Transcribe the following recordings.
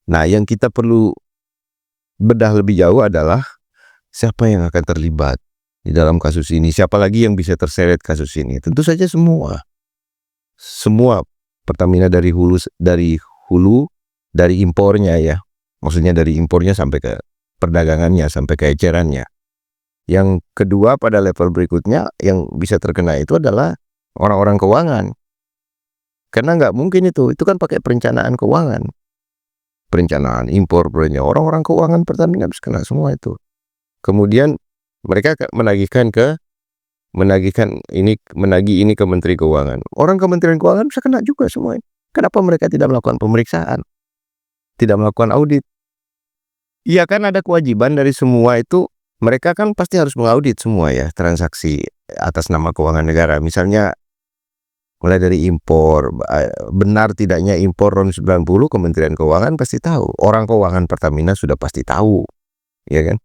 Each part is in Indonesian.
Nah, yang kita perlu bedah lebih jauh adalah siapa yang akan terlibat di dalam kasus ini, siapa lagi yang bisa terseret kasus ini. Tentu saja semua Pertamina dari hulu, dari impornya ya, maksudnya dari impornya sampai ke perdagangannya, sampai ke ecerannya. Yang kedua, pada level berikutnya yang bisa terkena itu adalah orang-orang keuangan, karena nggak mungkin itu kan pakai perencanaan keuangan, perencanaan impor, orang-orang keuangan Pertamina harus kena semua itu. Kemudian mereka menagih ini ke Menteri Keuangan. Orang Kementerian Keuangan bisa kena juga semua. Kenapa mereka tidak melakukan pemeriksaan, tidak melakukan audit? Iya kan, ada kewajiban dari semua itu. Mereka kan pasti harus mengaudit semua ya, transaksi atas nama keuangan negara. Misalnya mulai dari impor, benar tidaknya impor RON 90, Kementerian Keuangan pasti tahu. Orang keuangan Pertamina sudah pasti tahu, ya kan?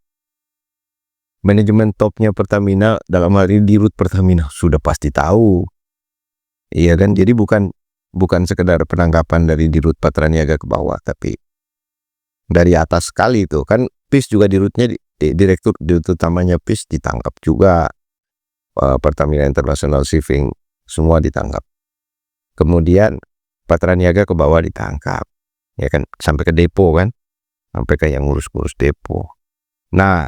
Manajemen topnya Pertamina, dalam hal ini Dirut Pertamina, sudah pasti tahu, iya kan? Jadi bukan sekedar penangkapan dari Dirut Patraniaga ke bawah, tapi dari atas sekali itu kan. PIS juga dirutnya, direktur utamanya PIS ditangkap juga, Pertamina International Shipping semua ditangkap. Kemudian Patraniaga ke bawah ditangkap, ya kan, sampai ke depo kan, sampai ke yang ngurus-ngurus depo. Nah,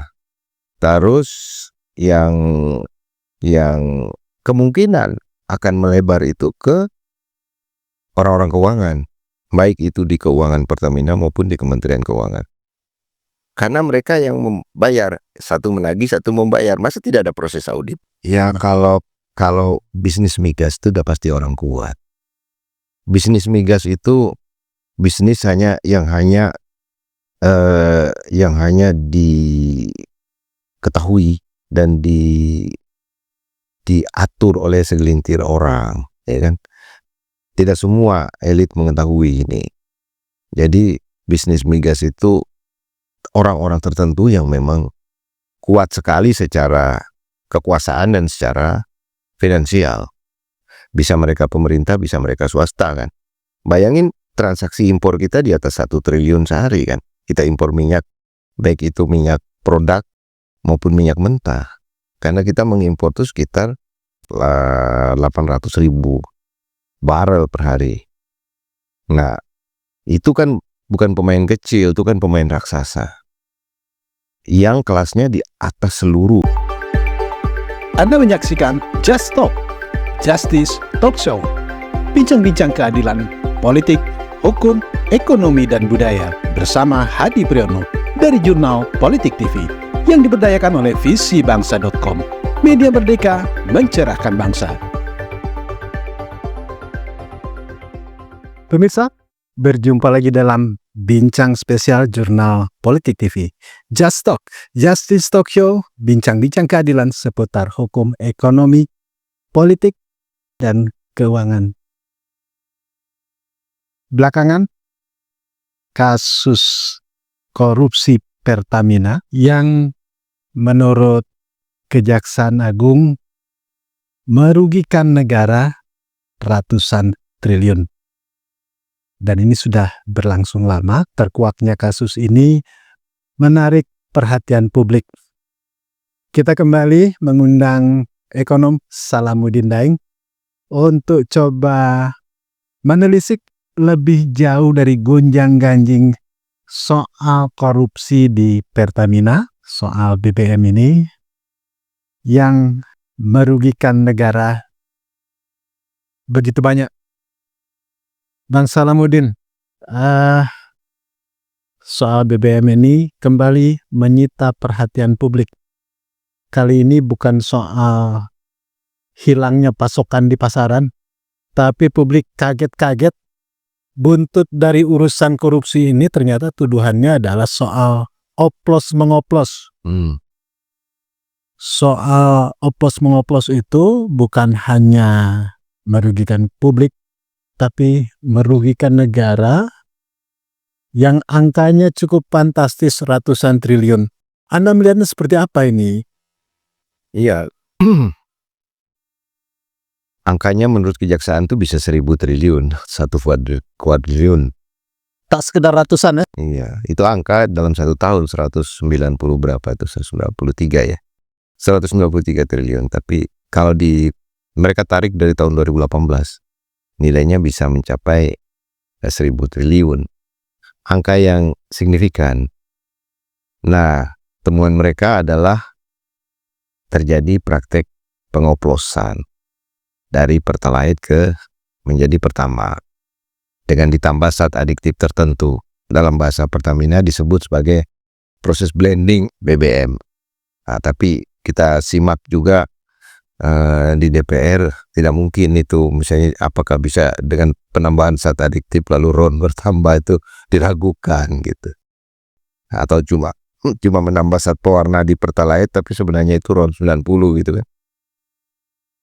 terus yang kemungkinan akan melebar itu ke orang-orang keuangan, baik itu di keuangan Pertamina maupun di Kementerian Keuangan. Karena mereka yang membayar, satu menagih, satu membayar. Masa tidak ada proses audit? Ya kalau bisnis migas itu udah pasti orang kuat. Bisnis migas itu bisnis yang hanya diketahui dan diatur oleh segelintir orang, ya kan? Tidak semua elit mengetahui ini. Jadi bisnis migas itu orang-orang tertentu yang memang kuat sekali secara kekuasaan dan secara finansial. Bisa mereka pemerintah, bisa mereka swasta kan. Bayangin transaksi impor kita di atas 1 triliun sehari kan. Kita impor minyak, baik itu minyak produk maupun minyak mentah. Karena kita mengimpor itu sekitar 800.000 barel per hari. Nah, itu kan bukan pemain kecil, itu kan pemain raksasa yang kelasnya di atas seluruh. Anda menyaksikan Just Talk, Justice Talk Show. Bincang-bincang keadilan, politik, hukum, ekonomi, dan budaya bersama Hadi Priyono dari Jurnal Politik TV yang diberdayakan oleh visibangsa.com. Media merdeka mencerahkan bangsa. Pemirsa, berjumpa lagi dalam Bincang Spesial Jurnal Politik TV. Just Talk, Justice Talk Show, bincang-bincang keadilan seputar hukum, ekonomi, politik, dan keuangan. Belakangan, kasus korupsi Pertamina yang menurut Kejaksaan Agung merugikan negara ratusan triliun. Dan ini sudah berlangsung lama. Terkuaknya kasus ini menarik perhatian publik. Kita kembali mengundang ekonom Salamuddin Daeng untuk coba menelisik lebih jauh dari gonjang-ganjing soal korupsi di Pertamina, soal BBM ini yang merugikan negara begitu banyak. Bang Salamuddin, soal BBM ini kembali menyita perhatian publik. Kali ini bukan soal hilangnya pasokan di pasaran, tapi publik kaget-kaget buntut dari urusan korupsi ini ternyata tuduhannya adalah soal oplos-mengoplos. Soal oplos-mengoplos itu bukan hanya merugikan publik, tapi merugikan negara yang angkanya cukup fantastis, ratusan triliun. Anda melihatnya seperti apa ini? Iya, angkanya menurut Kejaksaan itu bisa 1.000 triliun, 1 kuadriliun. Tak sekedar ratusan ya. Iya, itu angka dalam 1 tahun 190 berapa itu, 193 ya. 193 triliun, tapi kalau mereka tarik dari tahun 2018, nilainya bisa mencapai 1.000 triliun. Angka yang signifikan. Nah, temuan mereka adalah terjadi praktek pengoplosan dari Pertalite menjadi Pertamax dengan ditambah zat adiktif tertentu. Dalam bahasa Pertamina disebut sebagai proses blending BBM. Nah, tapi kita simak juga di DPR tidak mungkin itu, misalnya apakah bisa dengan penambahan zat adiktif lalu RON bertambah, itu diragukan gitu. Atau cuma menambah zat pewarna di Pertalite tapi sebenarnya itu RON 90 gitu kan.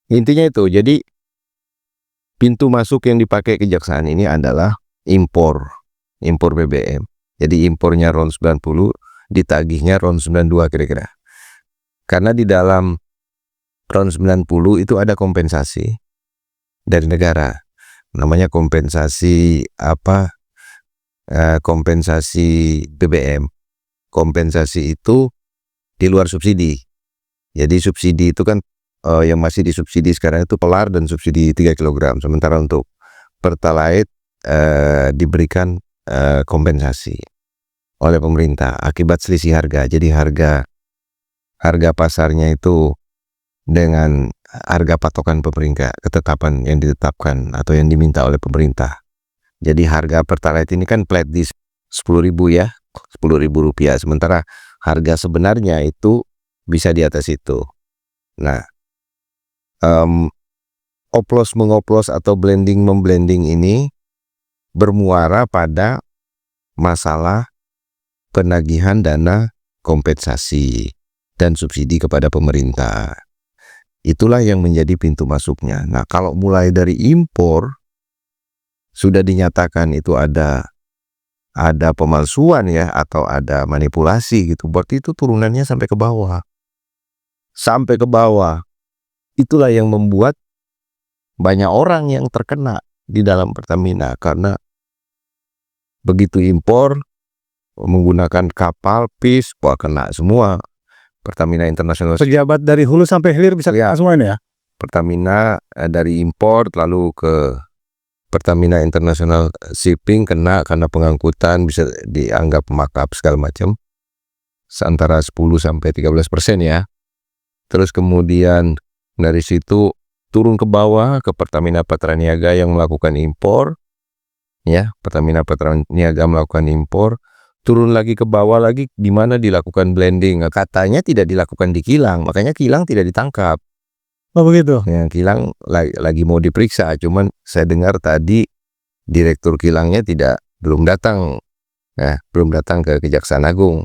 Intinya itu, jadi pintu masuk yang dipakai kejaksaan ini adalah impor BBM. Jadi impornya RON 90, ditagihnya RON 92 kira-kira. Karena di dalam RON 90 itu ada kompensasi dari negara. Namanya kompensasi kompensasi BBM. Kompensasi itu di luar subsidi. Jadi subsidi itu kan yang masih disubsidi sekarang itu pelar dan subsidi 3 kg. Sementara untuk Pertalite diberikan kompensasi oleh pemerintah akibat selisih harga. Jadi harga pasarnya itu dengan harga patokan pemerintah, ketetapan yang ditetapkan atau yang diminta oleh pemerintah. Jadi harga Pertalite ini kan flat di 10.000 ya, 10.000 rupiah. Sementara harga sebenarnya itu bisa di atas itu. Nah, oplos-mengoplos atau blending-memblending ini bermuara pada masalah penagihan dana kompensasi dan subsidi kepada pemerintah. Itulah yang menjadi pintu masuknya. Nah, kalau mulai dari impor sudah dinyatakan itu ada pemalsuan ya, atau ada manipulasi gitu, berarti itu turunannya sampai ke bawah. Sampai ke bawah. Itulah yang membuat banyak orang yang terkena di dalam Pertamina, karena begitu impor menggunakan kapal PIS, wah kena semua. Pertamina International, Pejabat dari hulu sampai hilir bisa ya, semua ini ya. Pertamina dari impor lalu ke Pertamina International Shipping kena karena pengangkutan bisa dianggap markup segala macam, antara 10-13% ya. Terus kemudian dari situ turun ke bawah ke Pertamina Patraniaga yang melakukan impor ya. Pertamina Patraniaga melakukan impor, turun lagi ke bawah lagi di mana dilakukan blending. Katanya tidak dilakukan di kilang, makanya kilang tidak ditangkap. Oh begitu. Ya, kilang lagi mau diperiksa, cuman saya dengar tadi direktur kilangnya belum datang ke Kejaksaan Agung.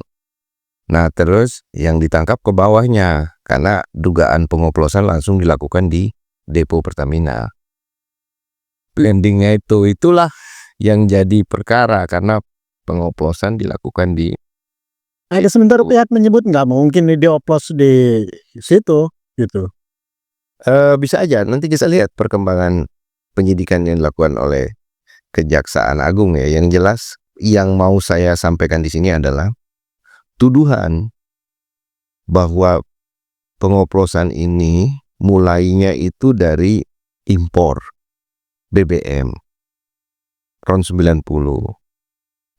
Nah, terus yang ditangkap ke bawahnya karena dugaan pengoplosan langsung dilakukan di depo Pertamina. Blendingnya itulah yang jadi perkara karena pengoplosan dilakukan di. Ada sementara pihak menyebut nggak mungkin ini dioplos di situ gitu. Bisa aja, nanti kita lihat perkembangan penyidikan yang dilakukan oleh Kejaksaan Agung ya. Yang jelas yang mau saya sampaikan di sini adalah tuduhan bahwa pengoplosan ini mulainya itu dari impor BBM RON 90.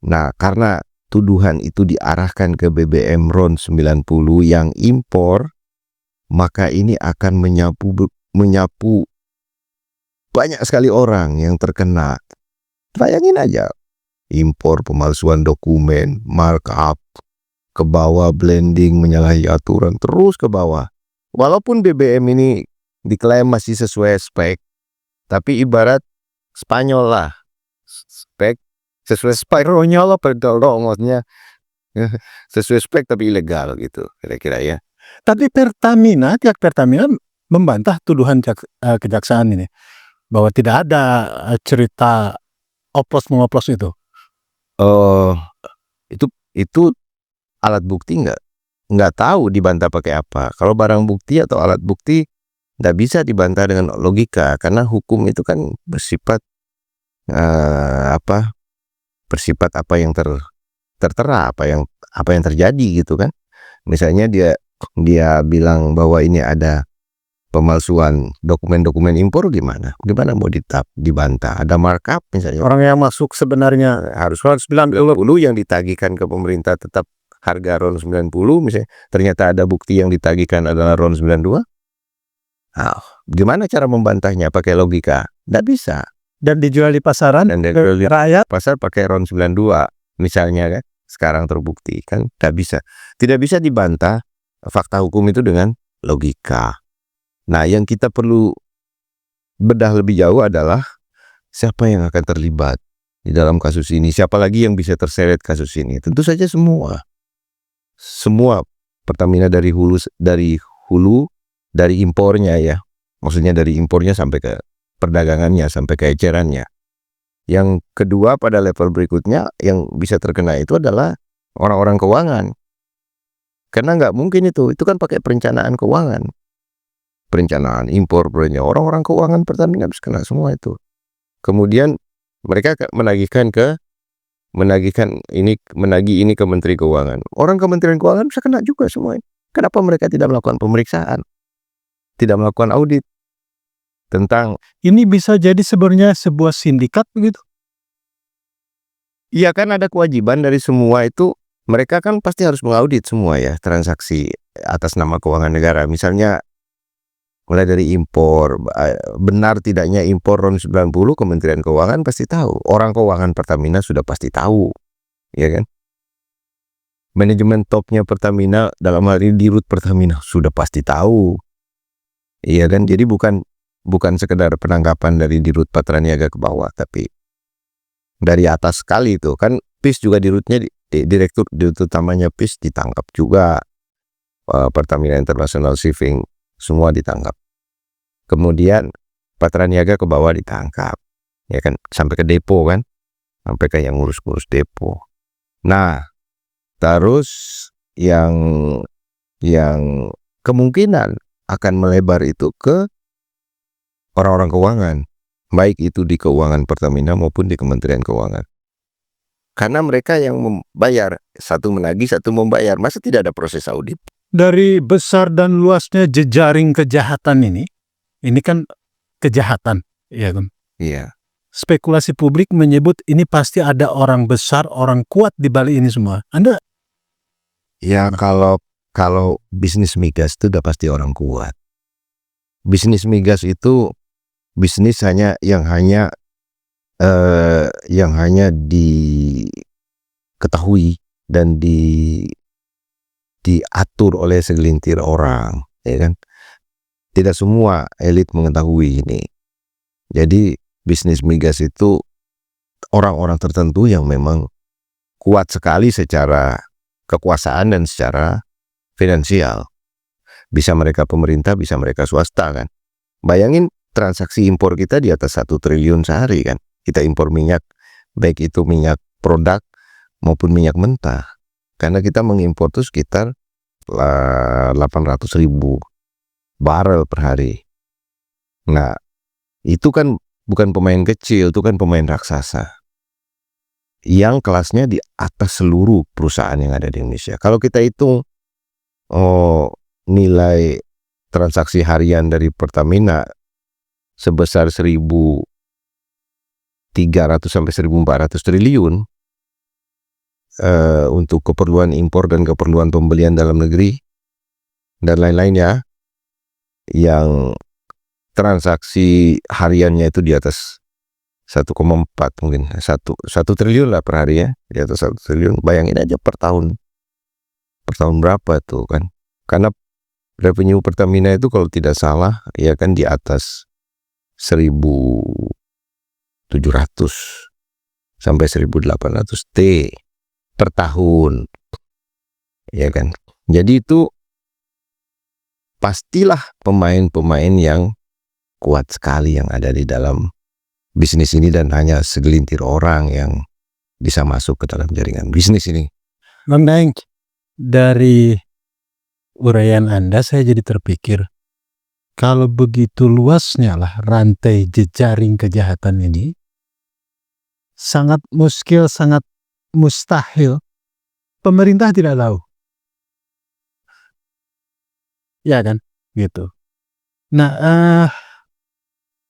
Nah, karena tuduhan itu diarahkan ke BBM RON 90 yang impor, maka ini akan menyapu banyak sekali orang yang terkena. Bayangin aja, impor, pemalsuan dokumen, markup, ke bawah, blending, menyalahi aturan, terus ke bawah. Walaupun BBM ini diklaim masih sesuai spek, tapi ibarat Spanyol lah, spek sesuai spek, ronyol maksudnya sesuai spek tapi ilegal gitu kira-kira ya. Tapi pihak Pertamina membantah tuduhan kejaksaan ini bahwa tidak ada cerita oplos-mengoplos itu. Itu alat bukti nggak tahu dibantah pakai apa. Kalau barang bukti atau alat bukti nggak bisa dibantah dengan logika, karena hukum itu kan bersifat bersifat apa yang tertera, apa yang terjadi gitu kan. Misalnya dia bilang bahwa ini ada pemalsuan dokumen-dokumen impor, gimana mau dibantah? Ada markup misalnya. Orang yang masuk sebenarnya Harus 90 yang ditagihkan ke pemerintah tetap harga RON 90, misalnya ternyata ada bukti yang ditagihkan adalah RON 92. Nah, gimana cara membantahnya? Pakai logika? Nggak bisa. dan dijual di pasaran Dan ke rakyat. pasar pakai RON 92 misalnya kan, sekarang terbukti kan, nggak bisa. Tidak bisa dibantah fakta hukum itu dengan logika. Nah, yang kita perlu bedah lebih jauh adalah siapa yang akan terlibat di dalam kasus ini, siapa lagi yang bisa terseret kasus ini. Tentu saja semua Pertamina dari hulu, dari impornya ya, maksudnya dari impornya sampai ke perdagangannya, sampai ke ecerannya. Yang kedua, pada level berikutnya yang bisa terkena itu adalah orang-orang keuangan, karena nggak mungkin itu kan pakai perencanaan keuangan, perencanaan impor, orang-orang keuangan Pertamina harus kena semua itu. Kemudian mereka menagih ini ke Menteri Keuangan. Orang Kementerian Keuangan bisa kena juga semua. Kenapa mereka tidak melakukan pemeriksaan, tidak melakukan audit tentang Ini bisa jadi sebenarnya sebuah sindikat begitu. iya kan, ada kewajiban dari semua itu. Mereka kan pasti harus mengaudit semua ya transaksi atas nama keuangan negara. Misalnya mulai dari impor, benar tidaknya impor RON 90, Kementerian Keuangan pasti tahu. Orang keuangan Pertamina sudah pasti tahu, ya kan? Manajemen topnya Pertamina, dalam hal ini Dirut Pertamina, sudah pasti tahu, iya kan? Jadi bukan sekedar penangkapan dari Dirut Patraniaga ke bawah, tapi dari atas sekali itu kan. PIS juga dirutnya, direktur utamanya PIS ditangkap juga, Pertamina International Shipping semua ditangkap. Kemudian Patraniaga ke bawah ditangkap, ya kan, sampai ke depo kan, sampai ke yang ngurus-ngurus depo. Nah, terus yang kemungkinan akan melebar itu ke orang-orang keuangan, baik itu di keuangan Pertamina maupun di Kementerian Keuangan. Karena mereka yang membayar, satu menagih, satu membayar. Masa tidak ada proses audit? Dari besar dan luasnya jejaring kejahatan ini kan kejahatan, ya kan? Iya. Spekulasi publik menyebut ini pasti ada orang besar, orang kuat di balik ini semua. Anda Ya, kalau bisnis migas itu udah pasti orang kuat. Bisnis migas itu bisnis yang hanya diketahui dan diatur oleh segelintir orang, ya kan? Tidak semua elit mengetahui ini. Jadi bisnis migas itu orang-orang tertentu yang memang kuat sekali secara kekuasaan dan secara finansial. Bisa mereka pemerintah, bisa mereka swasta kan. Bayangin transaksi impor kita di atas 1 triliun sehari kan. Kita impor minyak, baik itu minyak produk maupun minyak mentah. Karena kita mengimpor itu sekitar 800.000 barel per hari. Nah, itu kan bukan pemain kecil, itu kan pemain raksasa yang kelasnya di atas seluruh perusahaan yang ada di Indonesia. Kalau kita hitung nilai transaksi harian dari Pertamina sebesar 1.300 sampai 1.400 triliun untuk keperluan impor dan keperluan pembelian dalam negeri dan lain-lainnya, yang transaksi hariannya itu di atas 1,4 mungkin 1 triliun lah per hari ya, di atas 1 triliun. Bayangin aja per tahun berapa tuh kan. Karena revenue Pertamina itu kalau tidak salah ya kan di atas 1.700 sampai 1.800 T per tahun, ya kan. Jadi itu pastilah pemain-pemain yang kuat sekali yang ada di dalam bisnis ini, dan hanya segelintir orang yang bisa masuk ke dalam jaringan bisnis ini. Bang Daeng, dari uraian Anda saya jadi terpikir, kalau begitu luasnya lah rantai jejaring kejahatan ini, sangat muskil, sangat mustahil pemerintah tidak tahu. Ya kan? Gitu. Nah,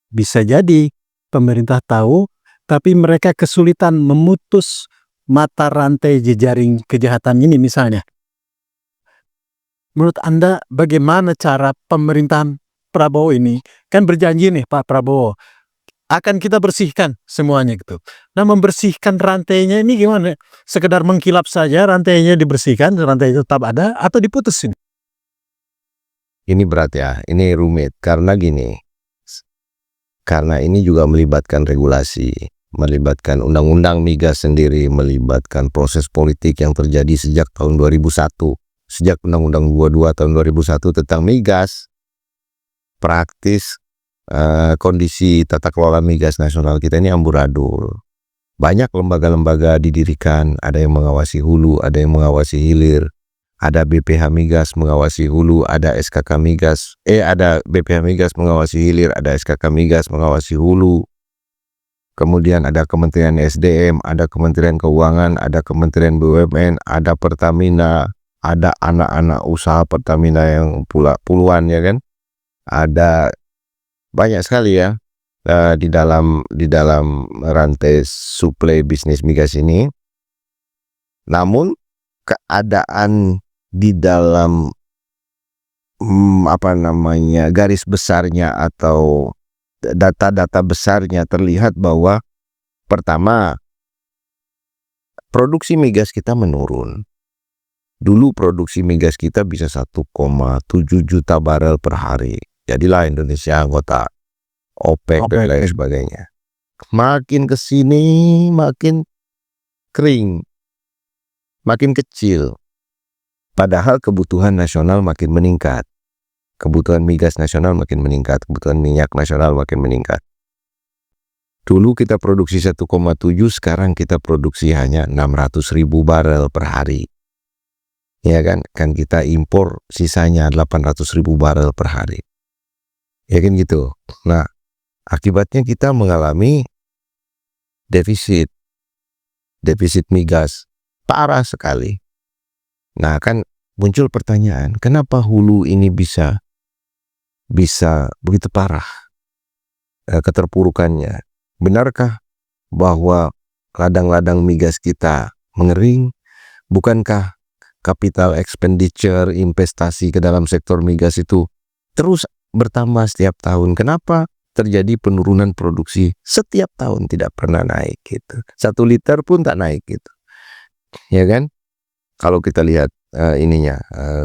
bisa jadi pemerintah tahu, tapi mereka kesulitan memutus mata rantai jejaring kejahatan ini misalnya. Menurut Anda bagaimana cara pemerintahan Prabowo ini, kan berjanji nih Pak Prabowo, akan kita bersihkan semuanya gitu. Nah, membersihkan rantainya ini gimana? Sekedar mengkilap saja rantainya dibersihkan, rantai tetap ada, atau diputusin? Ini berat ya, ini rumit karena gini. Karena ini juga melibatkan regulasi, melibatkan undang-undang migas sendiri, melibatkan proses politik yang terjadi sejak tahun 2001. Sejak Undang-Undang 22 tahun 2001 tentang migas, praktis kondisi tata kelola migas nasional kita ini amburadul. Banyak lembaga-lembaga didirikan, ada yang mengawasi hulu, ada yang mengawasi hilir, ada BPH Migas mengawasi hulu, ada SKK Migas, ada BPH Migas mengawasi hilir, ada SKK Migas mengawasi hulu. Kemudian ada Kementerian SDM, ada Kementerian Keuangan, ada Kementerian BUMN, ada Pertamina, ada anak-anak usaha Pertamina yang puluhan ya kan. Ada banyak sekali ya di dalam rantai suplai bisnis migas ini. Namun keadaan di dalam garis besarnya atau data-data besarnya terlihat bahwa pertama, produksi migas kita menurun. Dulu produksi migas kita bisa 1,7 juta barel per hari. Jadilah Indonesia anggota OPEC dan lain sebagainya. Makin kesini makin kering, makin kecil. Padahal kebutuhan nasional makin meningkat. Kebutuhan migas nasional makin meningkat, kebutuhan minyak nasional makin meningkat. Dulu kita produksi 1,7, sekarang kita produksi hanya 600.000 barel per hari. Ya kan kita impor sisanya 800.000 barel per hari. Ya kan gitu. Nah, akibatnya kita mengalami defisit migas parah sekali. Nah, kan muncul pertanyaan, kenapa hulu ini bisa begitu parah keterpurukannya? Benarkah bahwa ladang-ladang migas kita mengering? Bukankah capital expenditure, investasi ke dalam sektor migas itu terus bertambah setiap tahun? Kenapa terjadi penurunan produksi setiap tahun, tidak pernah naik gitu? 1 liter pun tak naik gitu. Ya kan? Kalau kita lihat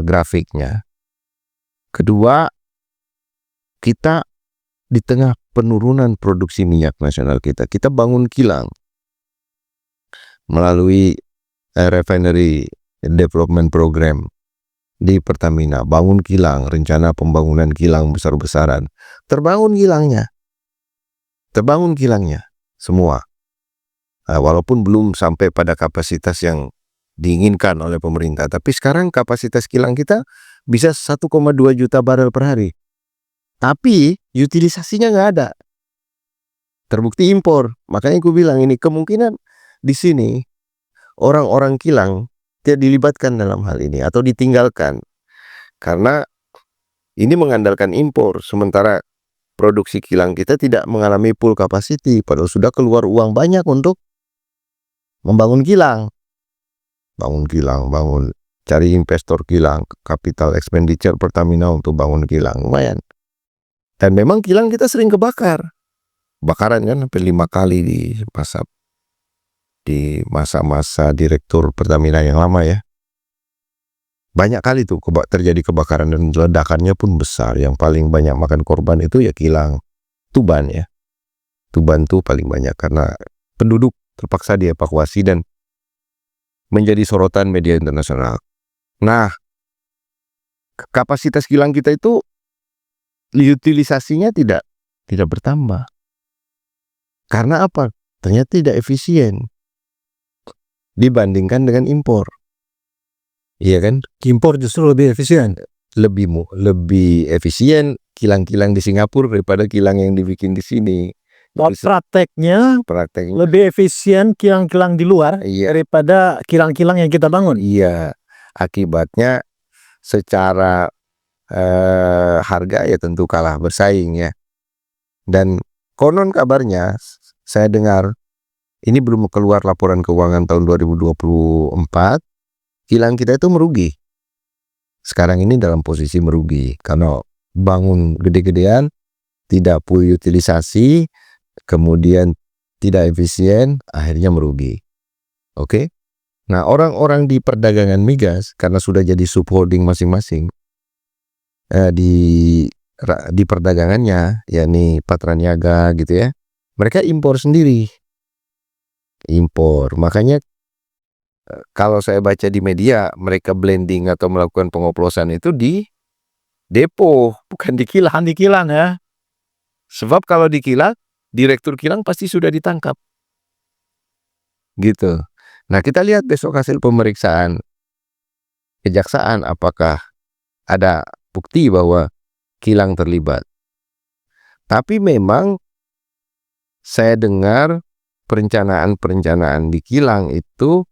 grafiknya. Kedua, kita di tengah penurunan produksi minyak nasional kita bangun kilang melalui refinery development program di Pertamina. Bangun kilang, rencana pembangunan kilang besar-besaran. Terbangun kilangnya semua. Walaupun belum sampai pada kapasitas yang diinginkan oleh pemerintah, tapi sekarang kapasitas kilang kita bisa 1,2 juta barel per hari. Tapi utilisasinya nggak ada. Terbukti impor. Makanya aku bilang ini kemungkinan di sini orang-orang kilang tidak dilibatkan dalam hal ini atau ditinggalkan. Karena ini mengandalkan impor, sementara produksi kilang kita tidak mengalami full capacity, padahal sudah keluar uang banyak untuk membangun kilang. Cari investor kilang, capital expenditure Pertamina untuk bangun kilang, lumayan. Dan memang kilang kita sering kebakaran kan sampai 5 kali di masa-masa direktur Pertamina yang lama ya. Banyak kali tuh terjadi kebakaran dan ledakannya pun besar. Yang paling banyak makan korban itu ya kilang Tuban ya. Tuban tuh paling banyak karena penduduk terpaksa dievakuasi dan menjadi sorotan media internasional. Nah, kapasitas kilang kita itu utilisasinya tidak bertambah. Karena apa? Ternyata tidak efisien dibandingkan dengan impor. Iya kan? Impor justru lebih efisien. Lebih efisien kilang-kilang di Singapura daripada kilang yang dibikin di sini. Prakteknya prakteknya. lebih efisien kilang-kilang di luar Iya. daripada kilang-kilang yang kita bangun. Iya, akibatnya secara harga ya tentu kalah bersaing ya. Dan konon kabarnya saya dengar ini belum keluar laporan keuangan tahun 2024, kilang kita itu merugi. Sekarang ini dalam posisi merugi karena bangun gede-gedean, tidak full utilisasi, kemudian tidak efisien, akhirnya merugi. Oke? Nah, orang-orang di perdagangan migas karena sudah jadi subholding masing-masing di perdagangannya, yakni Patraniaga gitu ya, mereka impor sendiri. Impor. Makanya kalau saya baca di media, mereka blending atau melakukan pengoplosan itu di depo, bukan di kilang. Di kilang ya. Sebab kalau di kilang, direktur kilang pasti sudah ditangkap. Gitu. Nah, kita lihat besok hasil pemeriksaan kejaksaan apakah ada bukti bahwa kilang terlibat. Tapi memang saya dengar perencanaan-perencanaan di kilang itu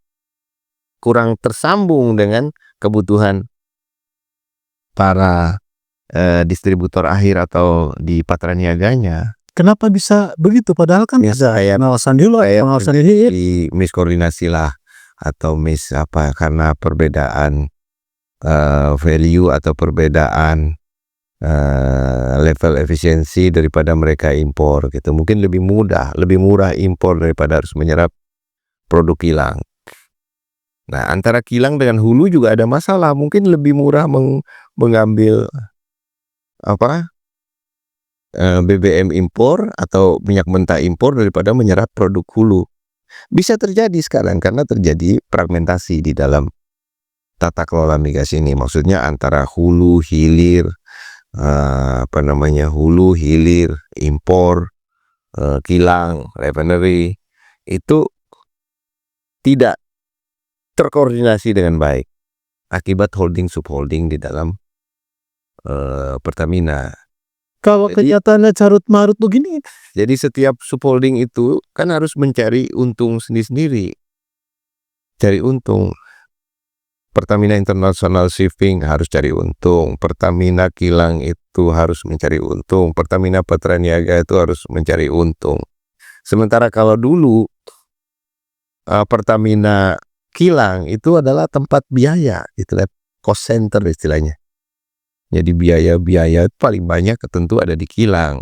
kurang tersambung dengan kebutuhan para distributor akhir atau di Patraniaganya. Kenapa bisa begitu? Padahal kan Ya, ada saya- pengawasan dulu, pengawasan ini. Di miskoordinasi lah atau karena perbedaan value atau perbedaan level efisiensi daripada mereka impor gitu. Mungkin lebih murah impor daripada harus menyerap produk kilang. Nah, antara kilang dengan hulu juga ada masalah. Mungkin lebih murah mengambil BBM impor atau minyak mentah impor daripada menyerap produk hulu. Bisa terjadi sekarang karena terjadi fragmentasi di dalam tata kelola migas ini. Maksudnya antara hulu, hilir, hulu, hilir, impor, kilang, refinery itu tidak terkoordinasi dengan baik akibat holding subholding di dalam Pertamina. Kalau kenyataannya carut-marut begini, Jadi setiap subholding itu kan harus mencari untung sendiri-sendiri. Cari untung. Pertamina International Shipping harus cari untung. Pertamina Kilang itu harus mencari untung. Pertamina Patraniaga itu harus mencari untung. Sementara kalau dulu Pertamina Kilang itu adalah tempat biaya, itulah cost center istilahnya. Jadi biaya-biaya paling banyak tentu ada di kilang.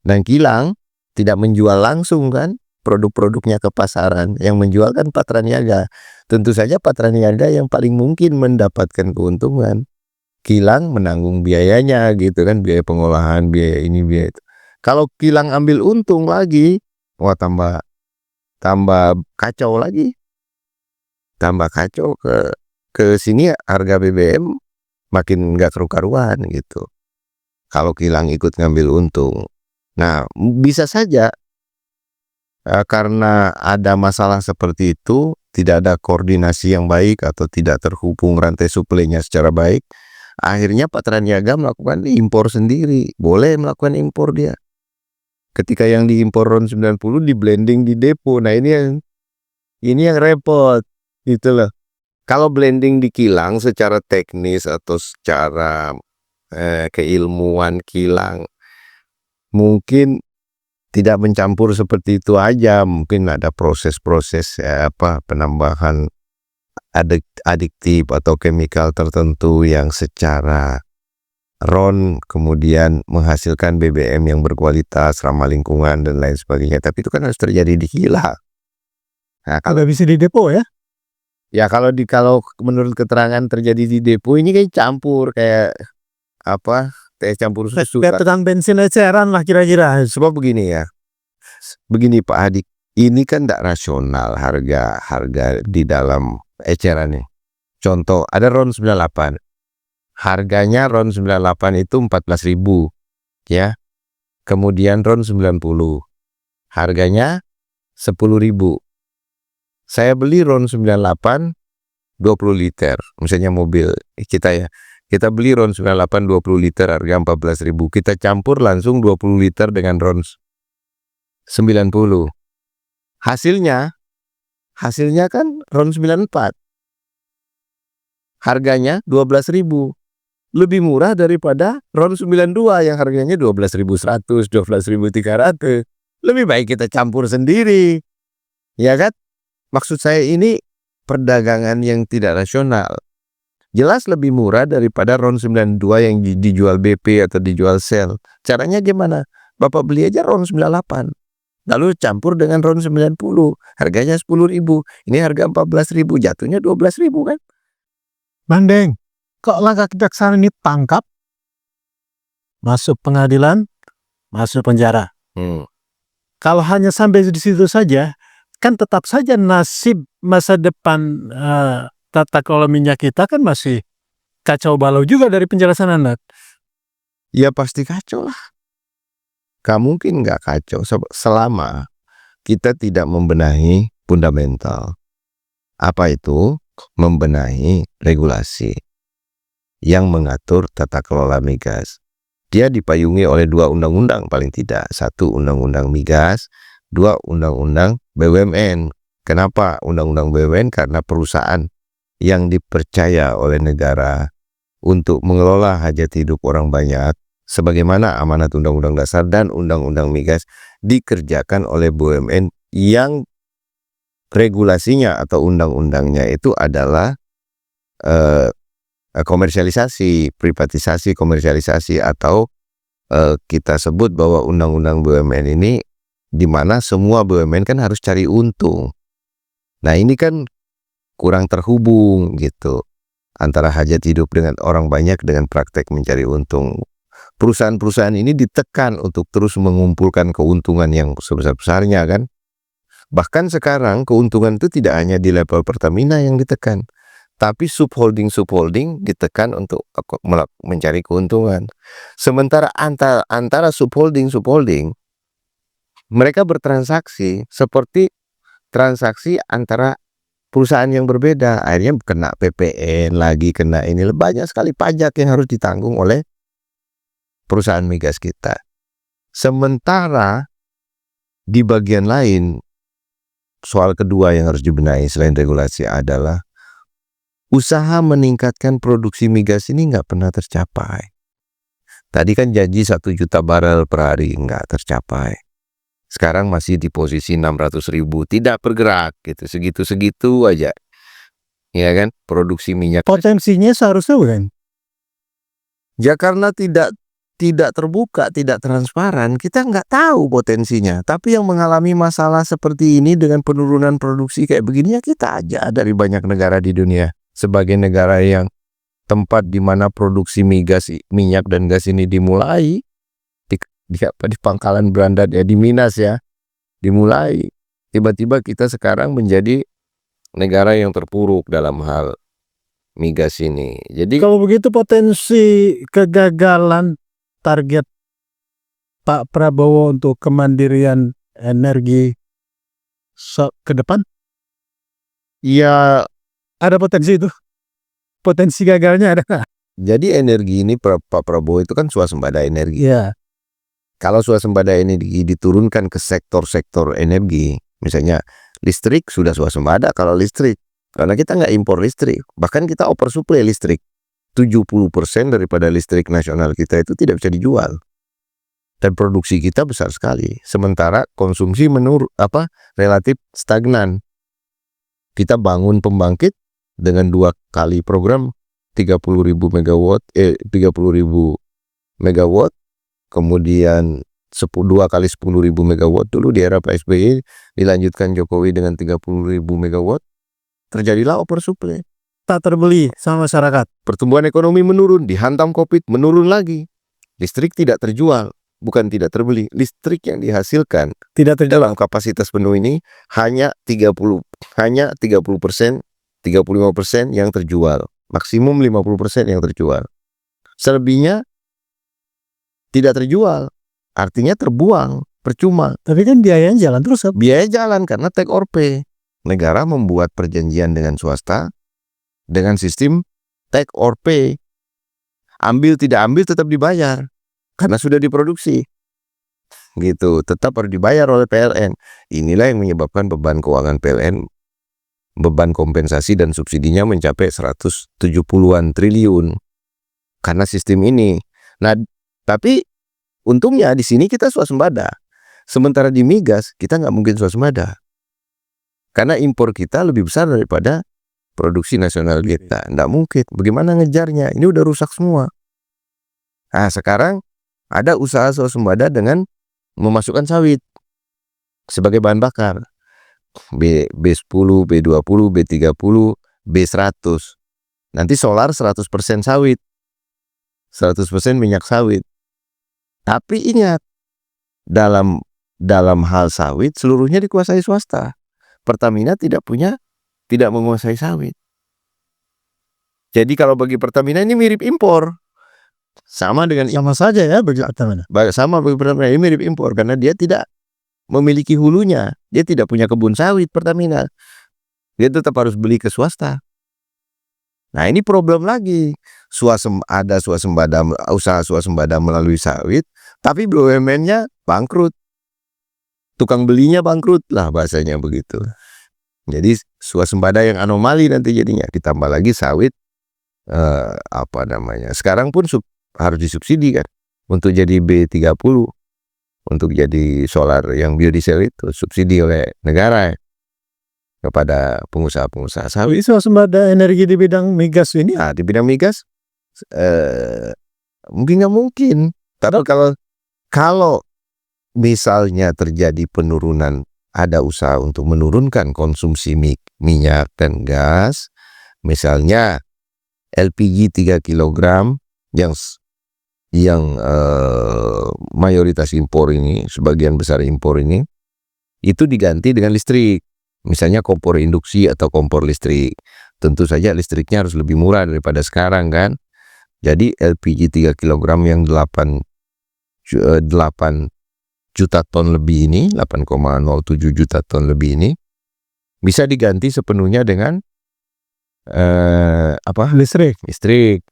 Dan kilang tidak menjual langsung kan produk-produknya ke pasaran, yang menjual kan Patraniaga. Tentu saja Patraniaga yang paling mungkin mendapatkan keuntungan. Kilang menanggung biayanya gitu kan, biaya pengolahan, biaya ini, biaya itu. Kalau kilang ambil untung lagi, wah tambah kacau lagi. Tambah kacau ke sini harga BBM makin nggak keru-karuan gitu. Kalau kilang ikut ngambil untung. Nah, bisa saja karena ada masalah seperti itu, tidak ada koordinasi yang baik atau tidak terhubung rantai suplainya secara baik, akhirnya Patraniaga melakukan impor sendiri. Boleh melakukan impor dia. Ketika yang diimpor RON 90 di blending di depo. Nah, ini yang repot gitu loh. Kalau blending di kilang secara teknis atau secara keilmuan kilang mungkin tidak mencampur seperti itu aja, mungkin ada proses-proses penambahan adiktif atau chemical tertentu yang secara RON kemudian menghasilkan BBM yang berkualitas, ramah lingkungan dan lain sebagainya. Tapi itu kan harus terjadi di kilang. Nah, kalau bisa di depo ya. ya kalau menurut keterangan terjadi di depo ini kayak campur kayak teh campur susu. Kayak tukang bensin eceran lah kira-kira. Sebab begini ya. Begini Pak Adik, ini kan tidak rasional harga di dalam ecerannya. Contoh, ada RON 98. Harganya RON 98 itu 14.000 ya. Kemudian RON 90. Harganya 10.000. Saya beli RON 98 20 liter, misalnya mobil kita ya. Kita beli RON 98 20 liter harga 14.000. Kita campur langsung 20 liter dengan RON 90. Hasilnya kan RON 94. Harganya 12.000. Lebih murah daripada RON 92 yang harganya 12.100, 12.300. Lebih baik kita campur sendiri. Ya kan? Maksud saya ini perdagangan yang tidak rasional. Jelas lebih murah daripada RON 92 yang dijual BP atau dijual Shell. Caranya gimana? Bapak beli aja RON 98. Lalu campur dengan RON 90. Harganya 10.000. Ini harga 14.000. Jatuhnya 12.000 kan? Bandeng, kok langkah kejaksaan ini tangkap? Masuk pengadilan, masuk penjara. Kalau hanya sampai di situ saja, kan tetap saja nasib masa depan tata kelola minyak kita kan masih kacau balau juga dari penjelasan Anda. Ya pasti kacau lah. Gak mungkin gak kacau selama kita tidak membenahi fundamental. Apa itu? Membenahi regulasi yang mengatur tata kelola migas. Dia dipayungi oleh 2 undang-undang paling tidak. 1 undang-undang migas, 2 undang-undang BUMN. Kenapa undang-undang BUMN? Karena perusahaan yang dipercaya oleh negara untuk mengelola hajat hidup orang banyak sebagaimana amanat Undang-Undang Dasar dan Undang-Undang Migas dikerjakan oleh BUMN yang regulasinya atau undang-undangnya itu adalah komersialisasi, privatisasi, komersialisasi, atau kita sebut bahwa undang-undang BUMN ini di mana semua BUMN kan harus cari untung. Nah ini kan kurang terhubung gitu antara hajat hidup dengan orang banyak dengan praktek mencari untung. Perusahaan-perusahaan ini ditekan untuk terus mengumpulkan keuntungan yang sebesar-besarnya kan. Bahkan sekarang keuntungan itu tidak hanya di level Pertamina yang ditekan, tapi subholding ditekan untuk mencari keuntungan. Sementara antara subholding mereka bertransaksi seperti transaksi antara perusahaan yang berbeda. Akhirnya kena PPN lagi, kena ini, banyak sekali pajak yang harus ditanggung oleh perusahaan migas kita. Sementara di bagian lain, soal kedua yang harus dibenahi selain regulasi adalah usaha meningkatkan produksi migas ini nggak pernah tercapai. Tadi kan janji 1 juta barel per hari, nggak tercapai. Sekarang masih di posisi 600.000, tidak bergerak gitu, segitu-segitu aja. Ya kan, produksi minyak. Potensinya seharusnya bukan? Ya karena tidak terbuka, tidak transparan, kita nggak tahu potensinya. Tapi yang mengalami masalah seperti ini dengan penurunan produksi kayak begini ya kita aja dari banyak negara di dunia. Sebagai negara yang tempat di mana produksi minyak dan gas ini dimulai di Pangkalan Berandat ya, di Minas ya, dimulai. Tiba-tiba kita sekarang menjadi negara yang terpuruk dalam hal migas ini. Jadi kalau begitu potensi kegagalan target Pak Prabowo untuk kemandirian energi ke depan? ya Ada potensi itu? Potensi gagalnya ada nggak? jadi energi ini Pak Prabowo itu kan swasembada energi. Ya. Kalau swasembada energi diturunkan ke sektor-sektor energi, misalnya listrik sudah swasembada kalau listrik. Karena kita nggak impor listrik, bahkan kita oversupply listrik. 70% daripada listrik nasional kita itu tidak bisa dijual. Dan produksi kita besar sekali. Sementara konsumsi relatif stagnan. Kita bangun pembangkit dengan 2 kali program 30.000 megawatt, 30.000 megawatt, kemudian 2 kali 10.000 megawatt dulu di era Pak SBY, dilanjutkan Jokowi dengan 30.000 megawatt, terjadilah oversupply. Tak terbeli sama masyarakat. Pertumbuhan ekonomi menurun, dihantam COVID, menurun lagi. Listrik tidak terjual, bukan tidak terbeli. Listrik yang dihasilkan Tidak terjual. dalam kapasitas penuh ini hanya 30%, 35% yang terjual. Maksimum 50% yang terjual. Selebihnya tidak terjual. Artinya terbuang, percuma. Tapi kan biayanya jalan terus. Biaya jalan karena take or pay. Negara membuat perjanjian dengan swasta dengan sistem take or pay. Ambil tidak ambil tetap dibayar karena sudah diproduksi. Gitu, tetap harus dibayar oleh PLN. Inilah yang menyebabkan beban keuangan PLN, beban kompensasi dan subsidinya mencapai 170-an triliun karena sistem ini. Nah, tapi untungnya di sini kita swasembada. Sementara di migas kita nggak mungkin swasembada. Karena impor kita lebih besar daripada produksi nasional kita. Nggak mungkin. Bagaimana ngejarnya? Ini udah rusak semua. Nah, sekarang ada usaha swasembada dengan memasukkan sawit sebagai bahan bakar. B10, B20, B30, B100. Nanti solar 100% sawit. 100% minyak sawit. Tapi ingat, dalam hal sawit seluruhnya dikuasai swasta. Pertamina tidak menguasai sawit. Jadi kalau bagi Pertamina ini mirip impor. Sama dengan Sama saja ya bagi Pertamina. sama bagi Pertamina, ini mirip impor karena dia tidak memiliki hulunya. Dia tidak punya kebun sawit Pertamina. Dia tetap harus beli ke swasta. Nah, ini problem lagi. Ada swasembada, usaha swasembada melalui sawit, tapi BUMN-nya bangkrut. Tukang belinya bangkrut lah bahasanya begitu. Jadi swasembada yang anomali nanti jadinya. Ditambah lagi sawit sekarang pun harus disubsidi kan untuk jadi B30, untuk jadi solar yang biodiesel itu subsidi oleh negara kepada pengusaha-pengusaha sawit. Swasembada energi di bidang migas ini. Nah, di bidang migas mungkin nggak mungkin. Tapi kalau misalnya terjadi penurunan, ada usaha untuk menurunkan konsumsi minyak dan gas, misalnya LPG 3 kg yang mayoritas impor ini, sebagian besar impor ini, itu diganti dengan listrik. Misalnya kompor induksi atau kompor listrik. Tentu saja listriknya harus lebih murah daripada sekarang kan. Jadi LPG 3 kg yang 8 juta ton lebih ini, 8,07 juta ton lebih ini, bisa diganti sepenuhnya dengan listrik.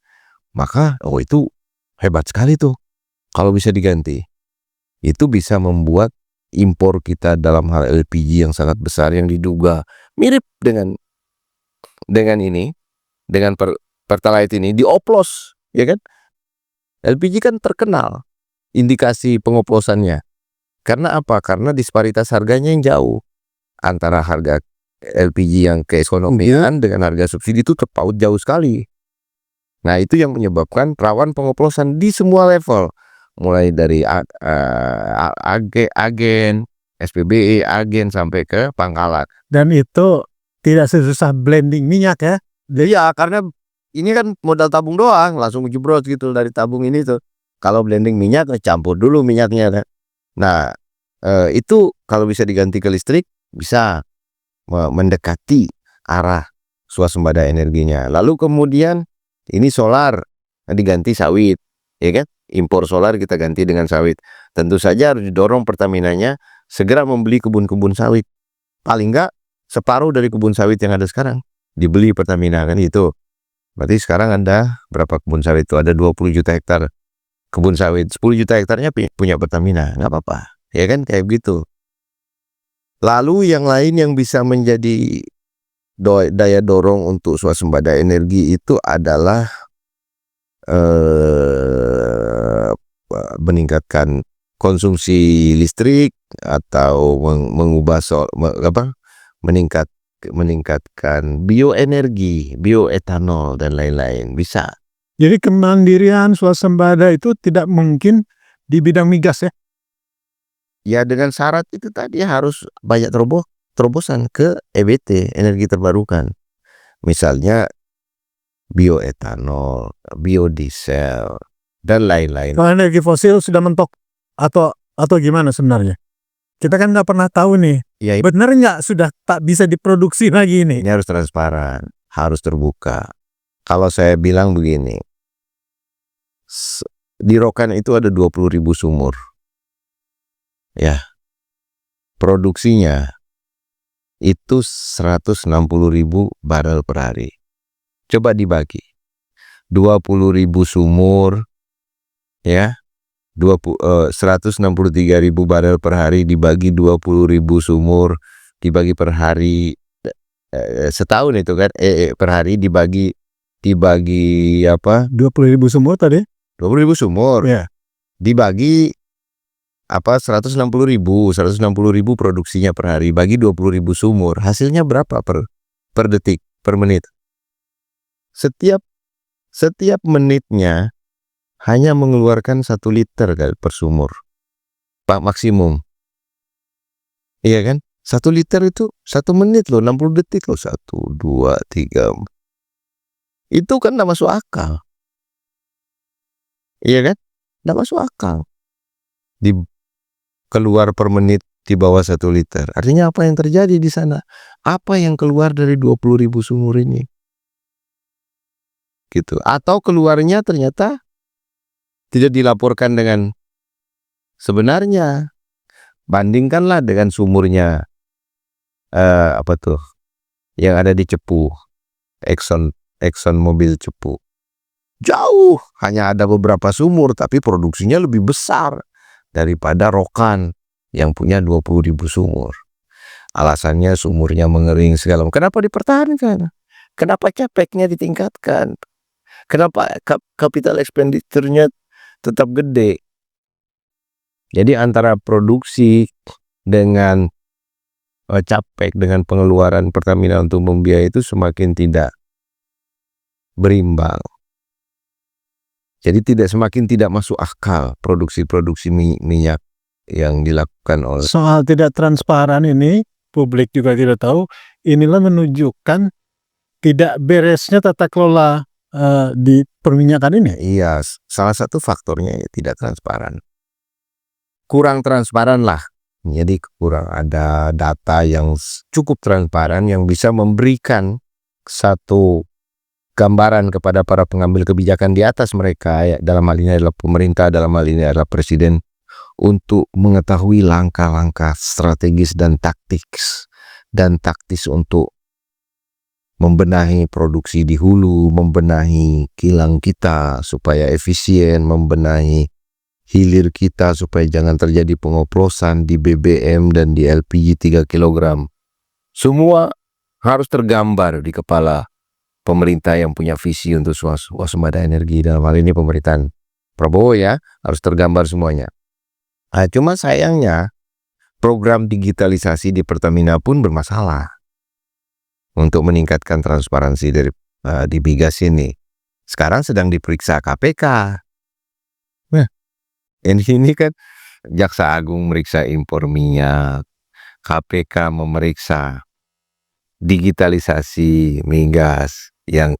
Maka itu hebat sekali tuh kalau bisa diganti. Itu bisa membuat impor kita dalam hal LPG yang sangat besar, yang diduga mirip dengan Pertalite ini, dioplos, ya kan? LPG kan terkenal indikasi pengoplosannya. Karena apa? Karena disparitas harganya yang jauh antara harga LPG yang keekonomian dengan harga subsidi itu terpaut jauh sekali. Nah, itu yang menyebabkan rawan pengoplosan di semua level, mulai dari agen, SPBE, agen sampai ke pangkalan. Dan itu tidak sesusah blending minyak ya. Ya, karena ini kan modal tabung doang, langsung jebrot gitu dari tabung ini tuh. Kalau blending minyak, campur dulu minyaknya. Nah, itu kalau bisa diganti ke listrik, bisa mendekati arah swasembada energinya. Lalu kemudian ini solar diganti sawit, ya kan? Impor solar kita ganti dengan sawit. Tentu saja harus didorong Pertaminanya segera membeli kebun-kebun sawit. Paling enggak separuh dari kebun sawit yang ada sekarang dibeli Pertamina kan itu. Berarti sekarang ada berapa kebun sawit itu? Ada 20 juta hektar kebun sawit. 10 juta hektarnya punya Pertamina, nggak apa-apa. Ya kan, kayak begitu. Lalu yang lain yang bisa menjadi daya dorong untuk swasembada energi itu adalah meningkatkan konsumsi listrik atau meningkatkan bioenergi, bioetanol dan lain-lain bisa. Jadi kemandirian swasembada itu tidak mungkin di bidang migas ya. Ya, dengan syarat itu tadi harus banyak terobosan ke EBT, energi terbarukan. Misalnya bioetanol, biodiesel dan lain-lain. Kalau energi fosil sudah mentok atau gimana sebenarnya? Kita kan nggak pernah tahu nih. Ya, benar nggak sudah tak bisa diproduksi lagi ini? Ini harus transparan, harus terbuka. Kalau saya bilang begini, di Rokan itu ada 20.000 sumur. Ya, produksinya itu 160.000 barel per hari. Coba dibagi. 20.000 sumur, ya, 163.000 barel per hari dibagi 20.000 sumur, dibagi per hari, setahun itu kan, per hari dibagi apa? 20.000 sumur tadi? 20.000 sumur. Ya. Dibagi apa 160.000 produksinya per hari bagi 20.000 sumur, hasilnya berapa per detik, per menit? Setiap menitnya hanya mengeluarkan 1 liter per sumur, Pak, maksimum. Iya kan? 1 liter itu 1 menit loh, 60 detik loh. 1, 2, 3. Itu kan nggak masuk akal. Iya kan? Nggak masuk akal. Keluar per menit di bawah 1 liter. Artinya apa yang terjadi di sana? Apa yang keluar dari 20.000 sumur ini? Gitu. Atau keluarnya ternyata tidak dilaporkan dengan sebenarnya. Bandingkanlah dengan sumurnya apa tuh yang ada di Cepu, Exxon Mobil Cepu. Jauh, hanya ada beberapa sumur tapi produksinya lebih besar daripada Rokan yang punya 20.000 sumur. Alasannya sumurnya mengering segala macam. Kenapa dipertahankan? Kenapa capeknya ditingkatkan? Kenapa capital expenditure-nya tetap gede? Jadi antara produksi dengan capek, dengan pengeluaran Pertamina untuk membiayai itu semakin tidak berimbang. Jadi semakin tidak masuk akal produksi minyak yang dilakukan oleh. Soal tidak transparan ini, publik juga tidak tahu. Inilah menunjukkan tidak beresnya tata kelola di perminyakan ini. Iya, salah satu faktornya ya tidak transparan. Kurang transparan lah. Jadi kurang ada data yang cukup transparan yang bisa memberikan satu gambaran kepada para pengambil kebijakan di atas mereka, ya, dalam hal ini adalah pemerintah, dalam hal ini adalah presiden, untuk mengetahui langkah-langkah strategis dan taktis untuk membenahi produksi di hulu, membenahi kilang kita supaya efisien, membenahi hilir kita supaya jangan terjadi pengoplosan di BBM dan di LPG 3 kg. Semua harus tergambar di kepala pemerintah yang punya visi untuk swasembada energi. Dalam hal ini pemerintahan Prabowo, ya, harus tergambar semuanya. Cuma sayangnya program digitalisasi di Pertamina pun bermasalah untuk meningkatkan transparansi di Migas ini. Sekarang sedang diperiksa KPK. Nah, ini kan Jaksa Agung meriksa impor minyak, KPK memeriksa digitalisasi migas yang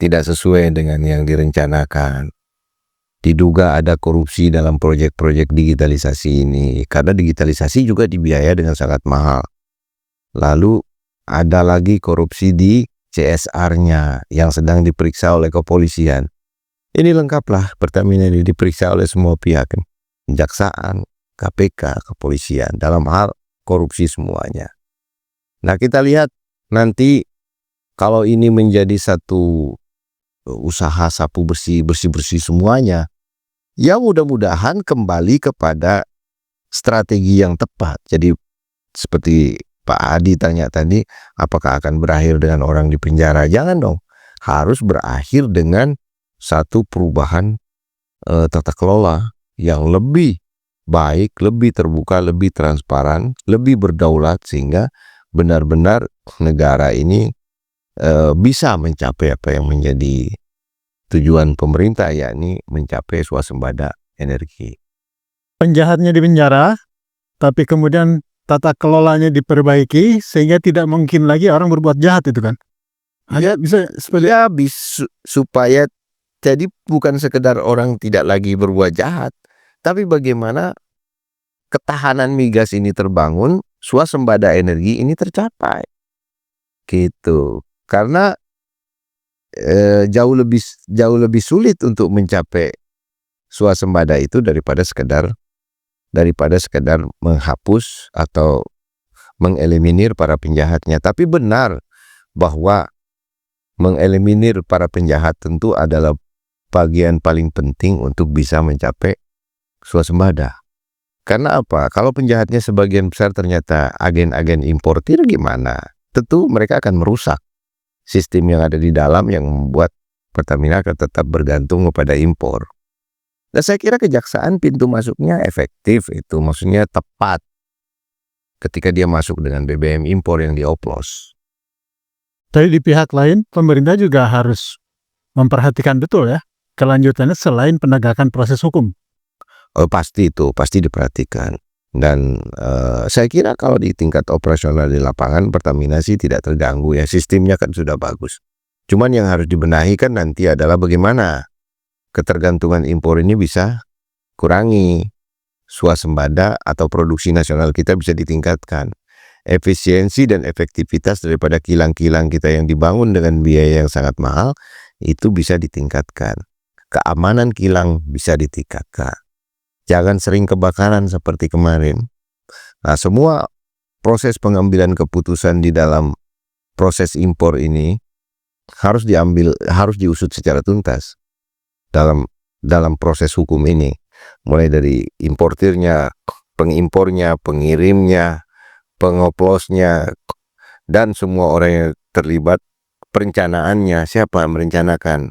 tidak sesuai dengan yang direncanakan. Diduga ada korupsi dalam proyek-proyek digitalisasi ini, karena digitalisasi juga dibiayai dengan sangat mahal. Lalu ada lagi korupsi di CSR-nya yang sedang diperiksa oleh kepolisian. Ini lengkaplah Pertamina ini diperiksa oleh semua pihak, kejaksaan, KPK, kepolisian, dalam hal korupsi semuanya. Nah, kita lihat nanti kalau ini menjadi satu usaha sapu bersih semuanya, ya mudah-mudahan kembali kepada strategi yang tepat. Jadi seperti Pak Adi tanya tadi, apakah akan berakhir dengan orang di penjara? Jangan dong, harus berakhir dengan satu perubahan tata kelola yang lebih baik, lebih terbuka, lebih transparan, lebih berdaulat, sehingga benar-benar negara ini bisa mencapai apa yang menjadi tujuan pemerintah, yakni mencapai swasembada energi. Penjahatnya di penjara, tapi kemudian tata kelolanya diperbaiki sehingga tidak mungkin lagi orang berbuat jahat, itu kan? Ya, bisa supaya jadi bukan sekedar orang tidak lagi berbuat jahat, tapi bagaimana ketahanan migas ini terbangun, swasembada energi ini tercapai. Gitu. Karena jauh lebih sulit untuk mencapai swasembada itu daripada sekedar menghapus atau mengeliminir para penjahatnya. Tapi benar bahwa mengeliminir para penjahat tentu adalah bagian paling penting untuk bisa mencapai swasembada. Karena apa? Kalau penjahatnya sebagian besar ternyata agen-agen importir gimana? Tentu mereka akan merusak sistem yang ada di dalam yang membuat Pertamina akan tetap bergantung kepada impor. Dan saya kira kejaksaan pintu masuknya efektif itu, maksudnya tepat ketika dia masuk dengan BBM impor yang dioplos. Tapi di pihak lain, pemerintah juga harus memperhatikan betul ya kelanjutannya selain penegakan proses hukum. Pasti itu, pasti diperhatikan. Dan saya kira kalau di tingkat operasional di lapangan Pertamina sih tidak terganggu ya, sistemnya kan sudah bagus. Cuman yang harus dibenahi kan nanti adalah bagaimana ketergantungan impor ini bisa kurangi, swasembada atau produksi nasional kita bisa ditingkatkan. Efisiensi dan efektivitas daripada kilang-kilang kita yang dibangun dengan biaya yang sangat mahal itu bisa ditingkatkan. Keamanan kilang bisa ditingkatkan. Jangan sering kebakaran seperti kemarin. Nah, semua proses pengambilan keputusan di dalam proses impor ini harus diusut secara tuntas dalam proses hukum ini. Mulai dari importirnya, pengimpornya, pengirimnya, pengoplosnya, dan semua orang yang terlibat, perencanaannya, siapa yang merencanakan,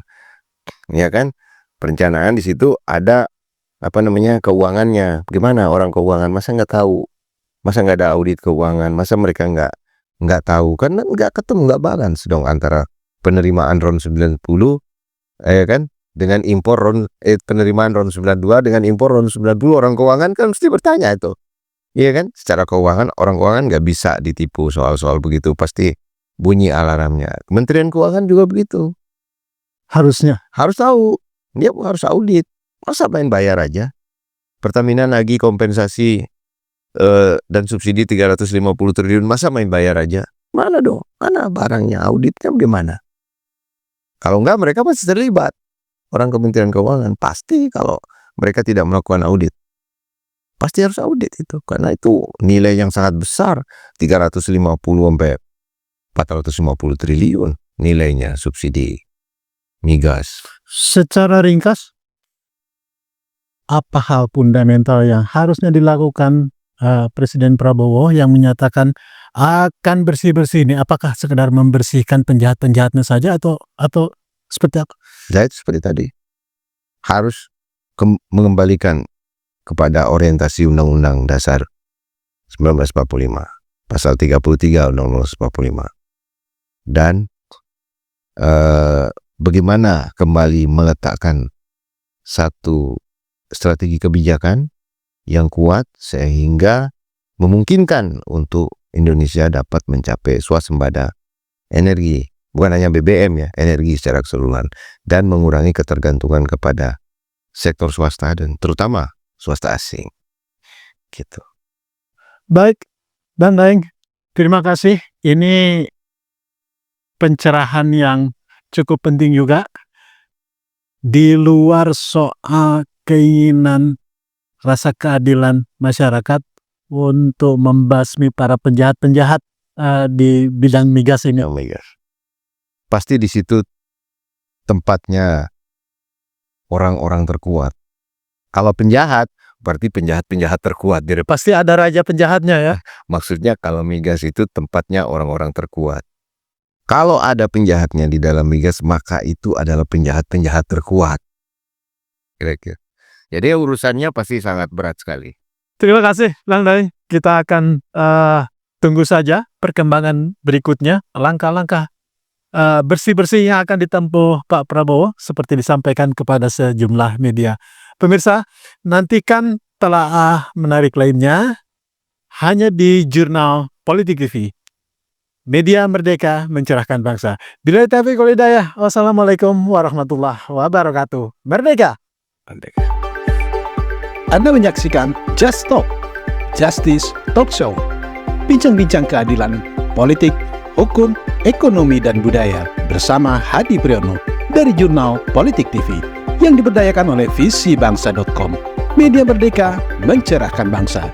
ya kan? Perencanaan di situ ada keuangannya. Gimana orang keuangan masa nggak tahu, masa nggak ada audit keuangan, masa mereka nggak tahu, kan nggak ketemu, nggak balance dong antara penerimaan RON 90 kan dengan impor penerimaan RON 92 dengan impor RON 90. Orang keuangan kan mesti bertanya itu. Iya kan? Secara keuangan, orang keuangan nggak bisa ditipu soal-soal begitu. Pasti bunyi alarmnya. Kementerian Keuangan juga begitu. Harusnya. Harus tahu. Dia harus audit. Masa main bayar aja? Pertamina nagih kompensasi dan subsidi 350 triliun. Masa main bayar aja? Mana dong? Mana barangnya? Auditnya bagaimana? Kalau enggak, mereka pasti terlibat. Orang Kementerian Keuangan. Pasti kalau mereka tidak melakukan audit. Pasti harus audit itu, karena itu nilai yang sangat besar, 350 sampai 450 triliun nilainya subsidi migas. Secara ringkas, apa hal fundamental yang harusnya dilakukan Presiden Prabowo yang menyatakan akan bersih-bersih ini? Apakah sekedar membersihkan penjahat-penjahatnya saja atau seperti apa? Jadi seperti tadi, harus mengembalikan kepada orientasi Undang-Undang Dasar 1945, pasal 33 Undang-Undang 1945. Dan bagaimana kembali meletakkan satu strategi kebijakan yang kuat sehingga memungkinkan untuk Indonesia dapat mencapai swasembada energi, bukan hanya BBM ya, energi secara keseluruhan, dan mengurangi ketergantungan kepada sektor swasta dan terutama swasta asing, gitu. Baik, Bang Daeng, terima kasih. Ini pencerahan yang cukup penting juga. Di luar soal keinginan rasa keadilan masyarakat untuk membasmi para penjahat-penjahat di bidang migas ini. Pasti di situ tempatnya orang-orang terkuat. Kalau penjahat, berarti penjahat-penjahat terkuat. Pasti ada raja penjahatnya ya. Maksudnya kalau migas itu tempatnya orang-orang terkuat. Kalau ada penjahatnya di dalam migas, maka itu adalah penjahat-penjahat terkuat. Kira-kira. Jadi urusannya pasti sangat berat sekali. Terima kasih, Bang Daeng. Kita akan tunggu saja perkembangan berikutnya, langkah-langkah bersih-bersih yang akan ditempuh Pak Prabowo seperti disampaikan kepada sejumlah media. Pemirsa, nantikan telaah menarik lainnya hanya di Jurnal Politik TV. Media merdeka mencerahkan bangsa. Billahi taufiq wal hidayah. Wassalamualaikum warahmatullahi wabarakatuh. Merdeka! Merdeka. Anda menyaksikan Just Talk, Justice Talk Show. Bincang-bincang keadilan, politik, hukum, ekonomi, dan budaya bersama Hadi Priyono dari Jurnal Politik TV yang diberdayakan oleh visibangsa.com. Media merdeka mencerahkan bangsa.